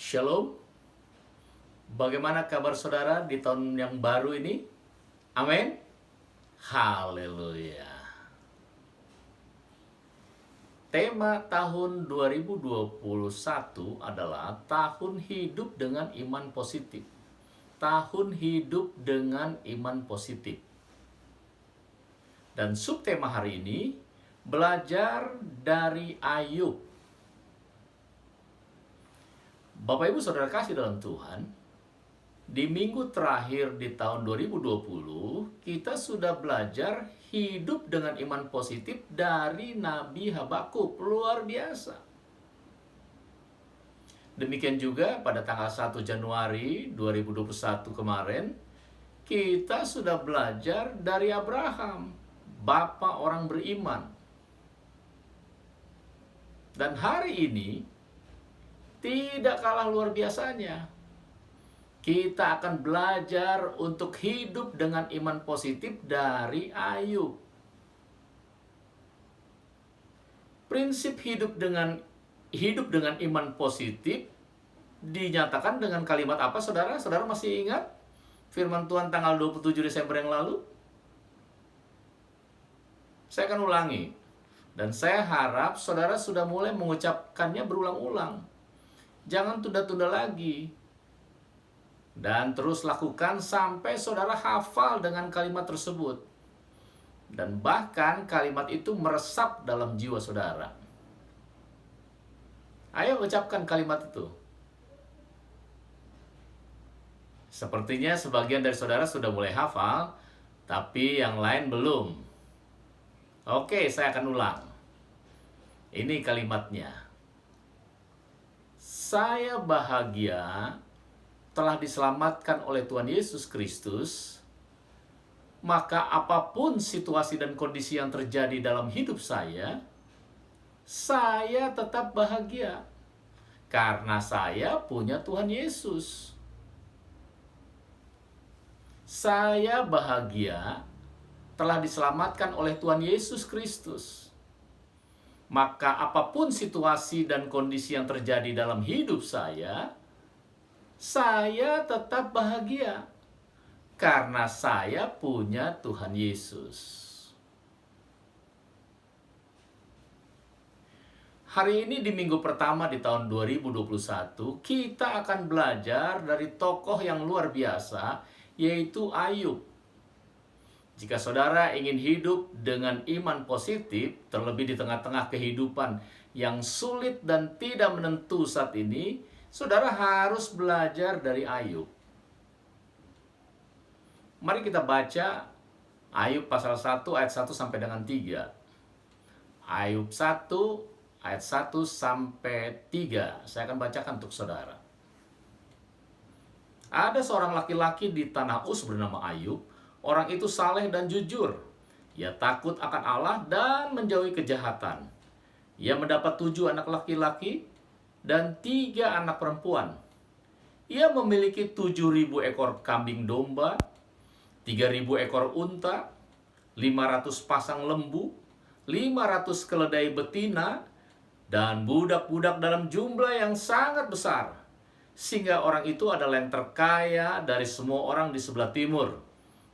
Shalom, bagaimana kabar saudara di tahun yang baru ini? Amin. Haleluya. Tema tahun 2021 adalah tahun hidup dengan iman positif. Tahun hidup dengan iman positif. Dan subtema hari ini, belajar dari Ayub. Bapak Ibu Saudara kasih dalam Tuhan, di minggu terakhir di tahun 2020, kita sudah belajar hidup dengan iman positif dari Nabi Habakuk. Luar biasa. Demikian juga pada tanggal 1 Januari 2021 kemarin, kita sudah belajar dari Abraham, bapa orang beriman. Dan hari ini, tidak kalah luar biasanya, kita akan belajar untuk hidup dengan iman positif dari Ayub. Prinsip hidup dengan iman positif dinyatakan dengan kalimat apa, saudara? Saudara masih ingat firman Tuhan tanggal 27 Desember yang lalu? Saya akan ulangi. Dan saya harap saudara sudah mulai mengucapkannya berulang-ulang. Jangan tunda-tunda lagi. Dan terus lakukan sampai saudara hafal dengan kalimat tersebut. Dan bahkan kalimat itu meresap dalam jiwa saudara. Ayo ucapkan kalimat itu. Sepertinya sebagian dari saudara sudah mulai hafal, tapi yang lain belum. Oke, saya akan ulang. Ini kalimatnya. Saya bahagia telah diselamatkan oleh Tuhan Yesus Kristus, maka apapun situasi dan kondisi yang terjadi dalam hidup saya tetap bahagia karena saya punya Tuhan Yesus. Saya bahagia telah diselamatkan oleh Tuhan Yesus Kristus, maka apapun situasi dan kondisi yang terjadi dalam hidup saya tetap bahagia karena saya punya Tuhan Yesus. Hari ini di minggu pertama di tahun 2021, kita akan belajar dari tokoh yang luar biasa, yaitu Ayub. Jika saudara ingin hidup dengan iman positif, terlebih di tengah-tengah kehidupan yang sulit dan tidak menentu saat ini, saudara harus belajar dari Ayub. Mari kita baca Ayub pasal 1 ayat 1 sampai dengan 3. Ayub 1 ayat 1 sampai 3. Saya akan bacakan untuk saudara. Ada seorang laki-laki di tanah Uz bernama Ayub. Orang itu saleh dan jujur. Ia takut akan Allah dan menjauhi kejahatan. Ia mendapat 7 anak laki-laki dan 3 anak perempuan. Ia memiliki 7.000 ekor kambing domba, 3.000 ekor unta, 500 pasang lembu, 500 keledai betina, dan budak-budak dalam jumlah yang sangat besar. Sehingga orang itu adalah yang terkaya dari semua orang di sebelah timur.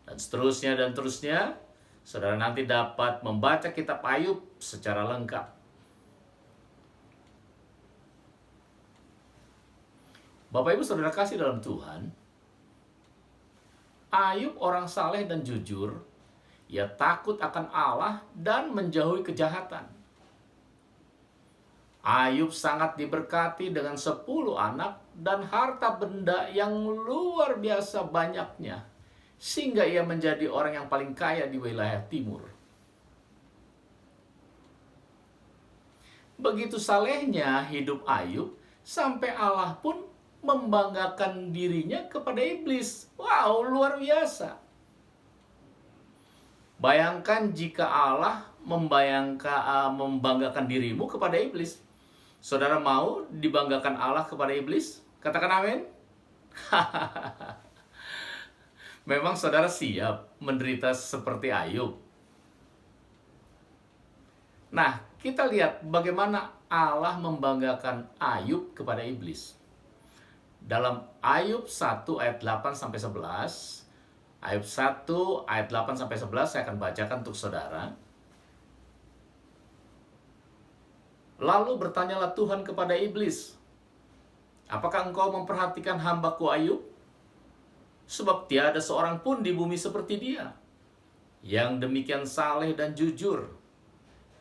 Dan seterusnya dan terusnya. Saudara nanti dapat membaca kitab Ayub secara lengkap. Bapak Ibu Saudara kasih dalam Tuhan, Ayub orang saleh dan jujur. Ia takut akan Allah dan menjauhi kejahatan. Ayub sangat diberkati dengan 10 anak dan harta benda yang luar biasa banyaknya, sehingga ia menjadi orang yang paling kaya di wilayah timur. Begitu salehnya hidup Ayub, sampai Allah pun membanggakan dirinya kepada iblis. Wow, luar biasa. Bayangkan jika Allah membanggakan dirimu kepada iblis. Saudara mau dibanggakan Allah kepada iblis? Katakan amin. Memang saudara siap menderita seperti Ayub? Nah, kita lihat bagaimana Allah membanggakan Ayub kepada iblis. Dalam Ayub 1 ayat 8 sampai 11, Ayub 1 ayat 8 sampai 11 saya akan bacakan untuk saudara. Lalu bertanyalah Tuhan kepada iblis, apakah engkau memperhatikan hambaku Ayub? Sebab tiada seorang pun di bumi seperti dia, yang demikian saleh dan jujur,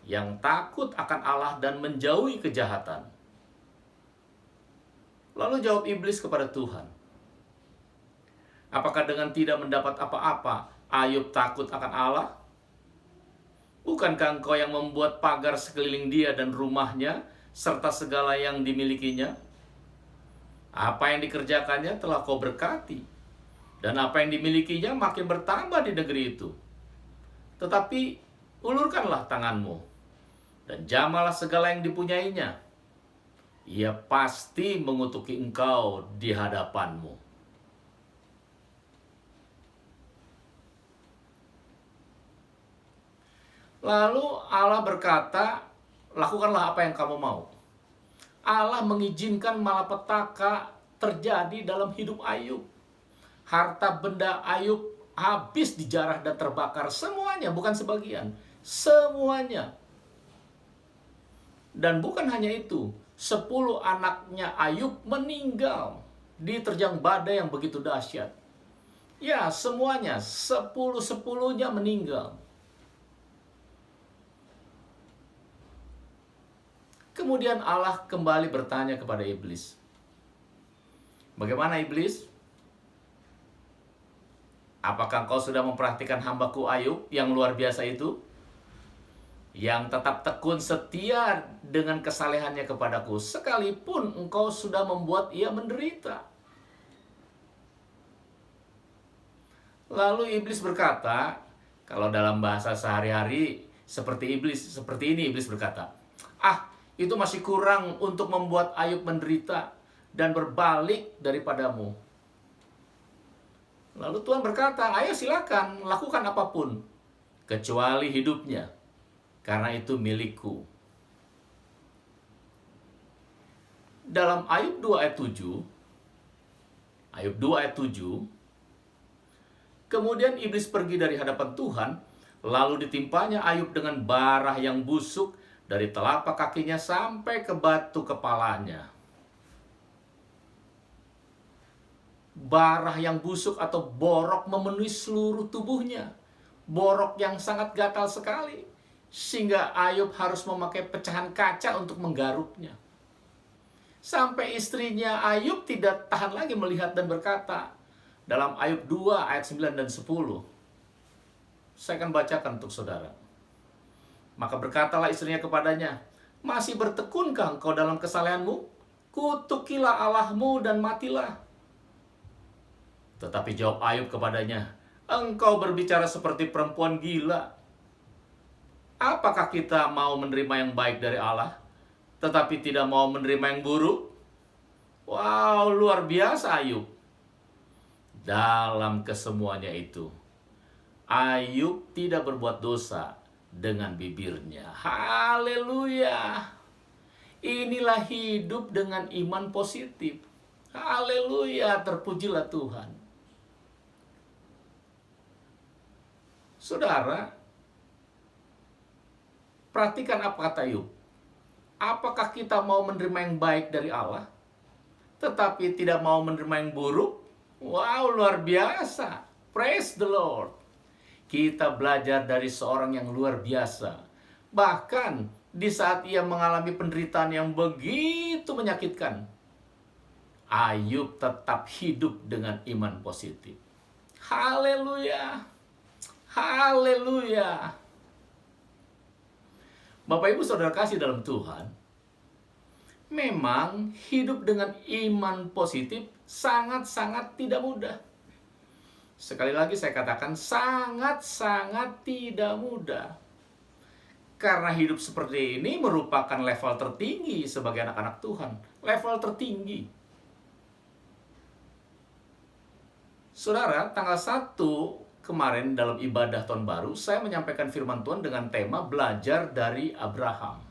yang takut akan Allah dan menjauhi kejahatan. Lalu jawab iblis kepada Tuhan, apakah dengan tidak mendapat apa-apa, Ayub takut akan Allah? Bukankah engkau yang membuat pagar sekeliling dia dan rumahnya, serta segala yang dimilikinya? Apa yang dikerjakannya telah kau berkati, dan apa yang dimilikinya makin bertambah di negeri itu. Tetapi ulurkanlah tanganmu, dan jamalah segala yang dipunyainya. Ia pasti mengutuki engkau di hadapanmu. Lalu Allah berkata, lakukanlah apa yang kamu mau. Allah mengizinkan malapetaka terjadi dalam hidup Ayub. Harta benda Ayub habis dijarah dan terbakar. Semuanya, bukan sebagian. Semuanya. Dan bukan hanya itu, 10 anaknya Ayub meninggal diterjang badai yang begitu dahsyat. Ya, semuanya, 10-10-nya meninggal. Kemudian Allah kembali bertanya kepada iblis, bagaimana iblis? Apakah engkau sudah memperhatikan hambaku Ayub yang luar biasa itu? Yang tetap tekun setia dengan kesalehannya kepadaku, sekalipun engkau sudah membuat ia menderita. Lalu iblis berkata, kalau dalam bahasa sehari-hari seperti ini iblis berkata, itu masih kurang untuk membuat Ayub menderita dan berbalik daripadamu. Lalu Tuhan berkata, ayo silakan lakukan apapun, kecuali hidupnya, karena itu milikku. Dalam Ayub 2 ayat 7, Ayub 2 ayat 7, kemudian iblis pergi dari hadapan Tuhan, lalu ditimpanya Ayub dengan bara yang busuk, dari telapak kakinya sampai ke batu kepalanya. Bara yang busuk atau borok memenuhi seluruh tubuhnya. Borok yang sangat gatal sekali, sehingga Ayub harus memakai pecahan kaca untuk menggaruknya. Sampai istrinya Ayub tidak tahan lagi melihat dan berkata, dalam Ayub 2 ayat 9 dan 10. Saya akan bacakan untuk saudara. Maka berkatalah istrinya kepadanya, masih bertekunkah engkau dalam kesalehanmu? Kutukilah Allahmu dan matilah. Tetapi jawab Ayub kepadanya, engkau berbicara seperti perempuan gila. Apakah kita mau menerima yang baik dari Allah, tetapi tidak mau menerima yang buruk? Wow, luar biasa Ayub. Dalam kesemuanya itu, Ayub tidak berbuat dosa dengan bibirnya. Haleluya. Inilah hidup dengan iman positif. Haleluya, terpujilah Tuhan. Saudara, perhatikan apa kata Ayub. Apakah kita mau menerima yang baik dari Allah, tetapi tidak mau menerima yang buruk? Wow, luar biasa. Praise the Lord. Kita belajar dari seorang yang luar biasa. Bahkan di saat ia mengalami penderitaan yang begitu menyakitkan, Ayub tetap hidup dengan iman positif. Haleluya. Haleluya. Bapak Ibu Saudara kasih dalam Tuhan, memang hidup dengan iman positif sangat-sangat tidak mudah. Sekali lagi saya katakan, sangat-sangat tidak mudah. Karena hidup seperti ini merupakan level tertinggi sebagai anak-anak Tuhan. Level tertinggi. Saudara, tanggal 1 kemarin dalam ibadah tahun baru, saya menyampaikan firman Tuhan dengan tema belajar dari Abraham.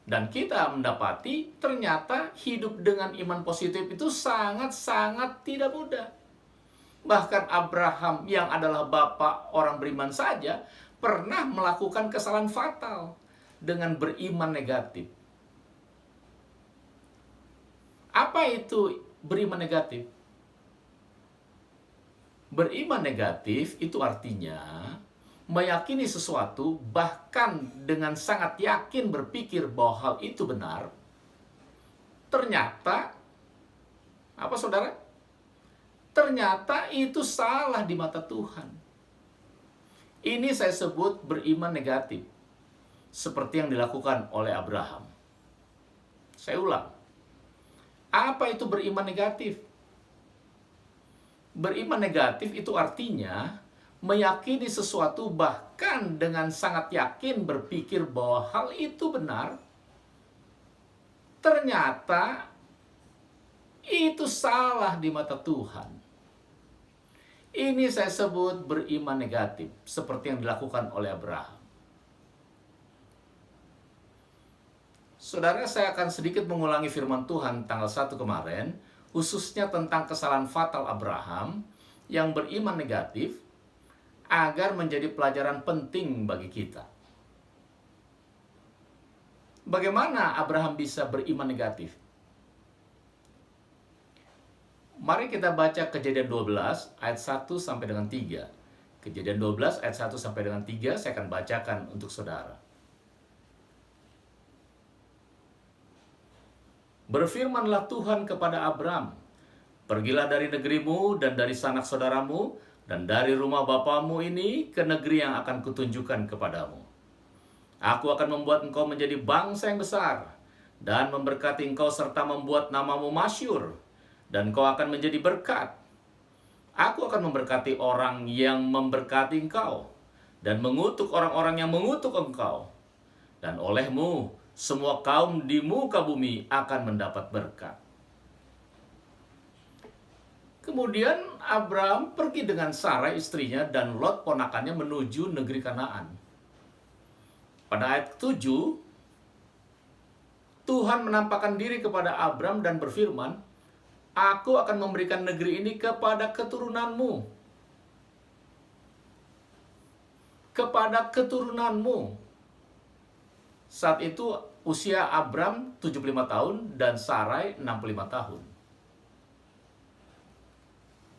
Dan kita mendapati ternyata hidup dengan iman positif itu sangat-sangat tidak mudah. Bahkan Abraham yang adalah bapak orang beriman saja pernah melakukan kesalahan fatal dengan beriman negatif. Apa itu beriman negatif? Beriman negatif itu artinya meyakini sesuatu, bahkan dengan sangat yakin berpikir bahwa hal itu benar, ternyata, apa saudara? Ternyata itu salah di mata Tuhan. Ini saya sebut beriman negatif, seperti yang dilakukan oleh Abraham. Saya ulang, apa itu beriman negatif? Beriman negatif itu artinya meyakini sesuatu bahkan dengan sangat yakin berpikir bahwa hal itu benar, ternyata itu salah di mata Tuhan. Ini saya sebut beriman negatif, seperti yang dilakukan oleh Abraham. Saudara, saya akan sedikit mengulangi firman Tuhan tanggal 1 kemarin, khususnya tentang kesalahan fatal Abraham yang beriman negatif, agar menjadi pelajaran penting bagi kita. Bagaimana Abraham bisa beriman negatif? Mari kita baca Kejadian 12 ayat 1 sampai dengan 3. Kejadian 12 ayat 1 sampai dengan 3 saya akan bacakan untuk saudara. Berfirmanlah Tuhan kepada Abram, "Pergilah dari negerimu dan dari sanak saudaramu dan dari rumah bapamu ini ke negeri yang akan kutunjukkan kepadamu. Aku akan membuat engkau menjadi bangsa yang besar dan memberkati engkau serta membuat namamu masyhur, dan engkau akan menjadi berkat. Aku akan memberkati orang yang memberkati engkau dan mengutuk orang-orang yang mengutuk engkau. Dan olehmu semua kaum di muka bumi akan mendapat berkat." Kemudian Abraham pergi dengan Sarai istrinya dan Lot ponakannya menuju negeri Kanaan. Pada ayat 7, Tuhan menampakkan diri kepada Abram dan berfirman, "Aku akan memberikan negeri ini kepada keturunanmu." Kepada keturunanmu. Saat itu usia Abram 75 tahun dan Sarai 65 tahun.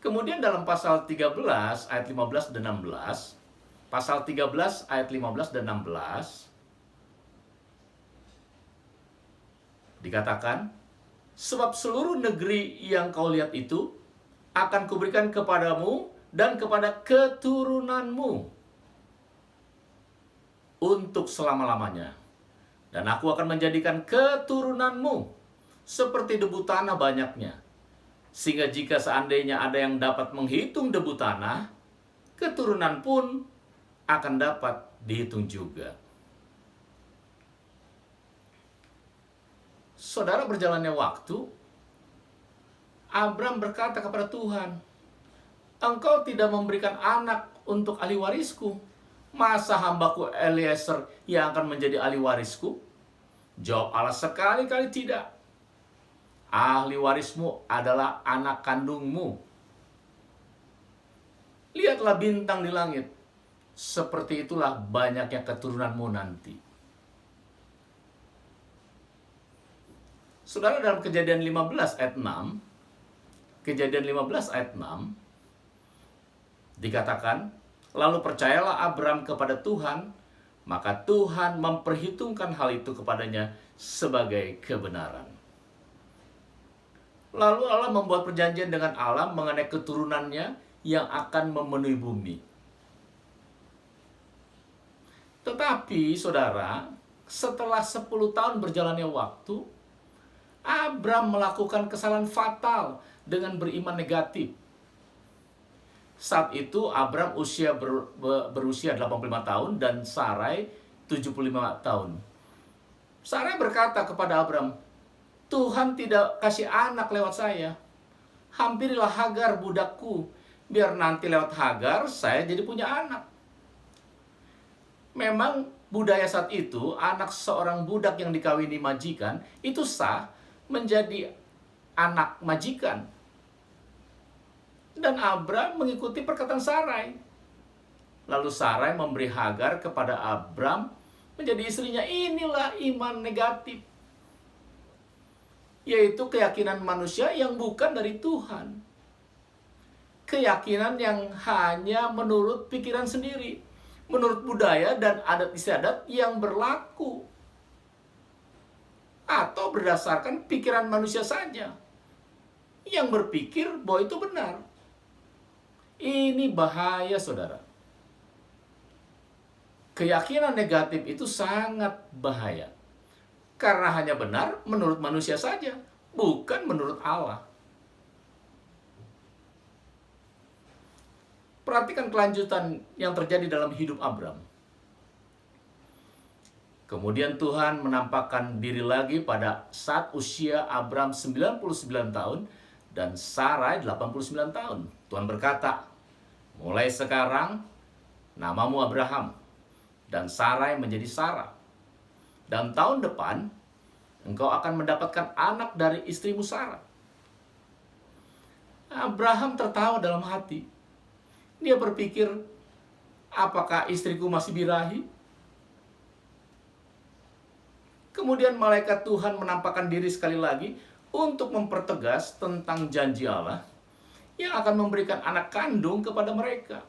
Kemudian dalam pasal 13 ayat 15 dan 16, pasal 13 ayat 15 dan 16, dikatakan, "Sebab seluruh negeri yang kau lihat itu akan kuberikan kepadamu dan kepada keturunanmu untuk selama-lamanya. Dan aku akan menjadikan keturunanmu seperti debu tanah banyaknya. Sehingga jika seandainya ada yang dapat menghitung debu tanah, keturunan pun akan dapat dihitung juga." Saudara, berjalannya waktu, Abram berkata kepada Tuhan, "Engkau tidak memberikan anak untuk ahli warisku. Masa hambaku Eliezer yang akan menjadi ahli warisku?" Jawab Allah, "Sekali-kali tidak. Ahli warismu adalah anak kandungmu. Lihatlah bintang di langit. Seperti itulah banyaknya keturunanmu nanti." Saudara, dalam Kejadian 15 ayat 6, Kejadian 15 ayat 6, dikatakan, "Lalu percayalah Abram kepada Tuhan, maka Tuhan memperhitungkan hal itu kepadanya sebagai kebenaran." Lalu Allah membuat perjanjian dengan Alam mengenai keturunannya yang akan memenuhi bumi. Tetapi, saudara, setelah 10 tahun berjalannya waktu, Abram melakukan kesalahan fatal dengan beriman negatif. Saat itu Abram berusia 85 tahun dan Sarai 75 tahun. Sarai berkata kepada Abram, "Tuhan tidak kasih anak lewat saya. Hampirilah Hagar budakku, biar nanti lewat Hagar saya jadi punya anak." Memang budaya saat itu, anak seorang budak yang dikawini majikan itu sah menjadi anak majikan. Dan Abram mengikuti perkataan Sarai. Lalu Sarai memberi Hagar kepada Abram menjadi istrinya. Inilah iman negatif, yaitu keyakinan manusia yang bukan dari Tuhan. Keyakinan yang hanya menurut pikiran sendiri, menurut budaya dan adat istiadat yang berlaku, atau berdasarkan pikiran manusia saja yang berpikir bahwa itu benar. Ini bahaya, saudara. Keyakinan negatif itu sangat bahaya, karena hanya benar menurut manusia saja, bukan menurut Allah. Perhatikan kelanjutan yang terjadi dalam hidup Abram. Kemudian Tuhan menampakkan diri lagi pada saat usia Abram 99 tahun dan Sarai 89 tahun. Tuhan berkata, mulai sekarang namamu Abraham dan Sarai menjadi Sarah. Dan tahun depan engkau akan mendapatkan anak dari istrimu Sarah. Abraham tertawa dalam hati. Dia berpikir, apakah istriku masih birahi? Kemudian malaikat Tuhan menampakkan diri sekali lagi untuk mempertegas tentang janji Allah yang akan memberikan anak kandung kepada mereka.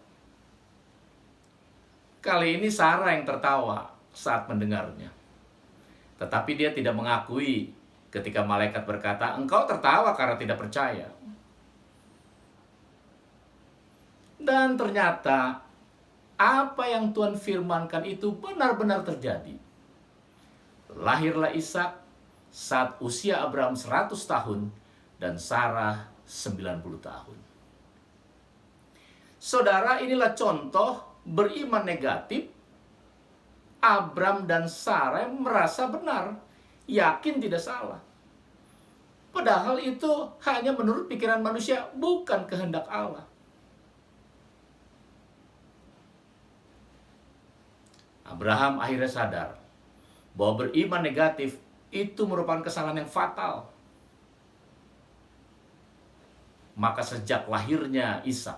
Kali ini Sarah yang tertawa saat mendengarnya. Tetapi dia tidak mengakui ketika malaikat berkata, engkau tertawa karena tidak percaya. Dan ternyata apa yang Tuhan firmankan itu benar-benar terjadi. Lahirlah Ishak saat usia Abraham 100 tahun dan Sarah 90 tahun. Saudara, inilah contoh beriman negatif. Abram dan Sarah merasa benar, yakin tidak salah. Padahal itu hanya menurut pikiran manusia, bukan kehendak Allah. Abraham akhirnya sadar bahwa beriman negatif itu merupakan kesalahan yang fatal. Maka sejak lahirnya Ishak,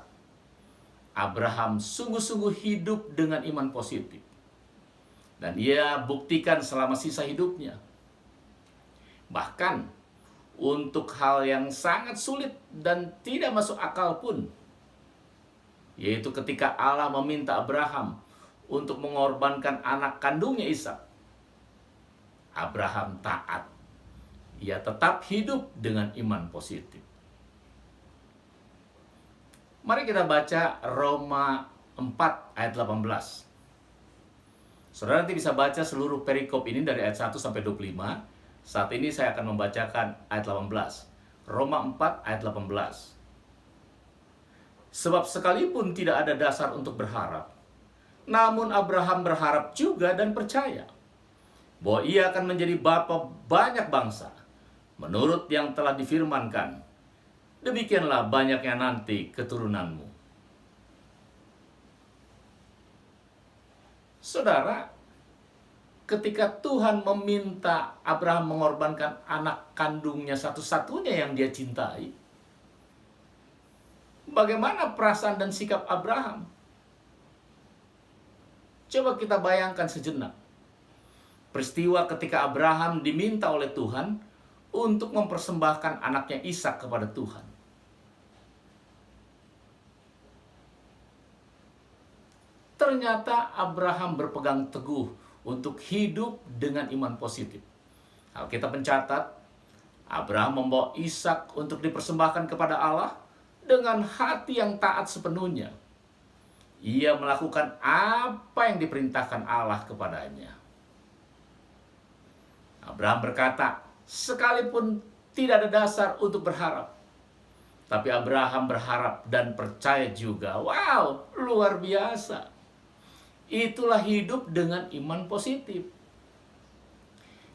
Abraham sungguh-sungguh hidup dengan iman positif. Dan ia buktikan selama sisa hidupnya. Bahkan untuk hal yang sangat sulit dan tidak masuk akal pun, yaitu ketika Allah meminta Abraham untuk mengorbankan anak kandungnya Ishak, Abraham taat. Ia tetap hidup dengan iman positif. Mari kita baca Roma 4 ayat 18. Saudara nanti bisa baca seluruh perikop ini dari ayat 1 sampai 25. Saat ini saya akan membacakan ayat 18. Roma 4 ayat 18. Sebab sekalipun tidak ada dasar untuk berharap, namun Abraham berharap juga dan percaya bahwa ia akan menjadi bapa banyak bangsa, menurut yang telah difirmankan, demikianlah banyaknya nanti keturunanmu. Saudara, ketika Tuhan meminta Abraham mengorbankan anak kandungnya satu-satunya yang dia cintai, bagaimana perasaan dan sikap Abraham? Coba kita bayangkan sejenak. Peristiwa ketika Abraham diminta oleh Tuhan untuk mempersembahkan anaknya Ishak kepada Tuhan. Ternyata Abraham berpegang teguh untuk hidup dengan iman positif. Alkitab mencatat, Abraham membawa Ishak untuk dipersembahkan kepada Allah dengan hati yang taat sepenuhnya. Ia melakukan apa yang diperintahkan Allah kepadanya. Abraham berkata, sekalipun tidak ada dasar untuk berharap, tapi Abraham berharap dan percaya juga. Wow, luar biasa. Itulah hidup dengan iman positif.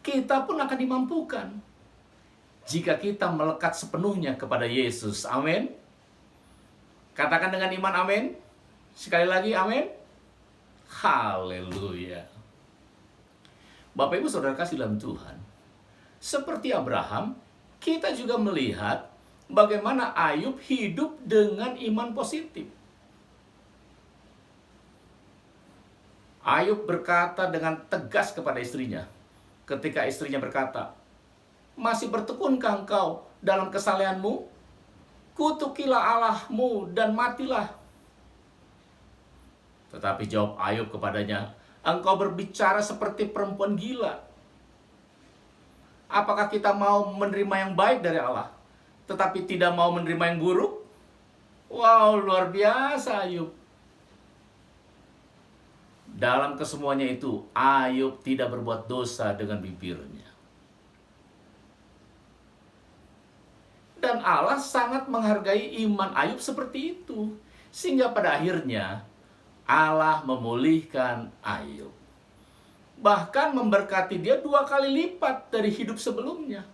Kita pun akan dimampukan jika kita melekat sepenuhnya kepada Yesus. Amin. Katakan dengan iman amin. Sekali lagi amin. Haleluya. Bapak Ibu Saudara kasih dalam Tuhan, seperti Abraham, kita juga melihat bagaimana Ayub hidup dengan iman positif. Ayub berkata dengan tegas kepada istrinya, ketika istrinya berkata, "Masih bertekunkah engkau dalam kesalehanmu? Kutukilah Allahmu dan matilah." Tetapi jawab Ayub kepadanya, "Engkau berbicara seperti perempuan gila. Apakah kita mau menerima yang baik dari Allah, tetapi tidak mau menerima yang buruk?" Wow, luar biasa Ayub. Dalam kesemuanya itu, Ayub tidak berbuat dosa dengan bibirnya. Dan Allah sangat menghargai iman Ayub seperti itu. Sehingga pada akhirnya, Allah memulihkan Ayub. Bahkan memberkati dia 2 kali lipat dari hidup sebelumnya.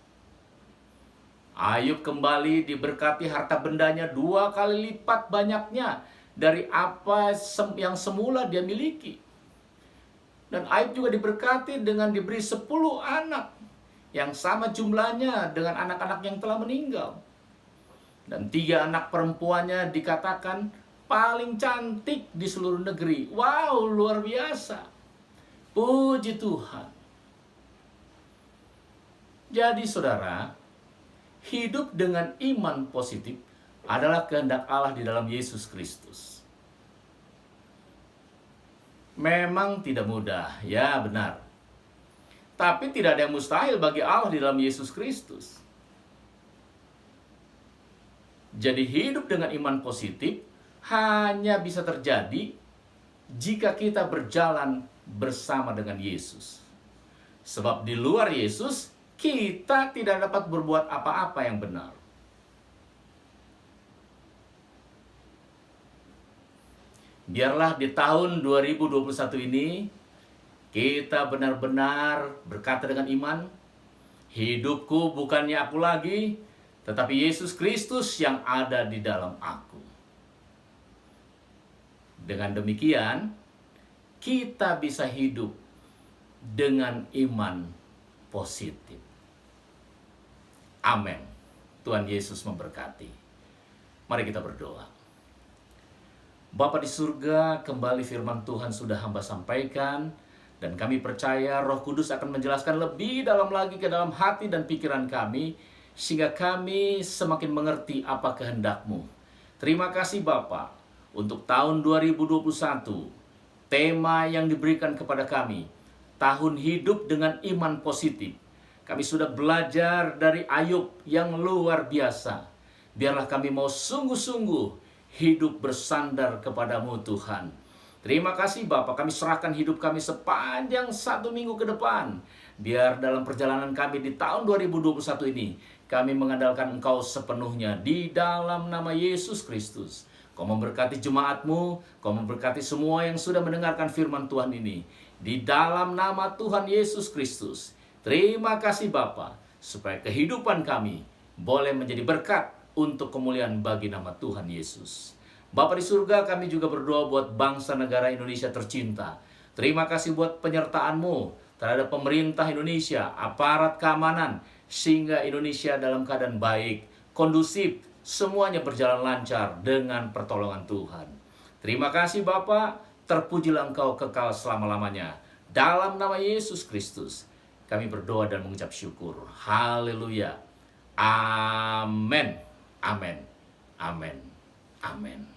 Ayub kembali diberkati harta bendanya 2 kali lipat banyaknya dari apa yang semula dia miliki. Dan Ayub juga diberkati dengan diberi 10 anak yang sama jumlahnya dengan anak-anak yang telah meninggal. Dan 3 anak perempuannya dikatakan paling cantik di seluruh negeri. Wow, luar biasa. Puji Tuhan. Jadi saudara, hidup dengan iman positif adalah kehendak Allah di dalam Yesus Kristus. Memang tidak mudah, ya benar. Tapi tidak ada yang mustahil bagi Allah di dalam Yesus Kristus. Jadi hidup dengan iman positif hanya bisa terjadi jika kita berjalan bersama dengan Yesus. Sebab di luar Yesus, kita tidak dapat berbuat apa-apa yang benar. Biarlah di tahun 2021 ini, kita benar-benar berkata dengan iman, hidupku bukannya aku lagi, tetapi Yesus Kristus yang ada di dalam aku. Dengan demikian, kita bisa hidup dengan iman positif. Amin. Tuhan Yesus memberkati. Mari kita berdoa. Bapa di surga, kembali firman Tuhan sudah hamba sampaikan, dan kami percaya Roh Kudus akan menjelaskan lebih dalam lagi ke dalam hati dan pikiran kami, sehingga kami semakin mengerti apa kehendak-Mu. Terima kasih Bapa, untuk tahun 2021, tema yang diberikan kepada kami, tahun hidup dengan iman positif. Kami sudah belajar dari Ayub yang luar biasa. Biarlah kami mau sungguh-sungguh hidup bersandar kepadamu Tuhan. Terima kasih Bapak, kami serahkan hidup kami sepanjang 1 minggu ke depan. Biar dalam perjalanan kami di tahun 2021 ini, kami mengandalkan Engkau sepenuhnya di dalam nama Yesus Kristus. Kau memberkati jemaat-Mu, Kau memberkati semua yang sudah mendengarkan firman Tuhan ini. Di dalam nama Tuhan Yesus Kristus. Terima kasih Bapa, supaya kehidupan kami boleh menjadi berkat untuk kemuliaan bagi nama Tuhan Yesus. Bapa di surga, kami juga berdoa buat bangsa negara Indonesia tercinta. Terima kasih buat penyertaan-Mu terhadap pemerintah Indonesia, aparat keamanan, sehingga Indonesia dalam keadaan baik, kondusif, semuanya berjalan lancar dengan pertolongan Tuhan. Terima kasih Bapa, terpujilah Engkau kekal selama-lamanya. Dalam nama Yesus Kristus, kami berdoa dan mengucap syukur. Haleluya. Amin. Amin. Amin. Amin.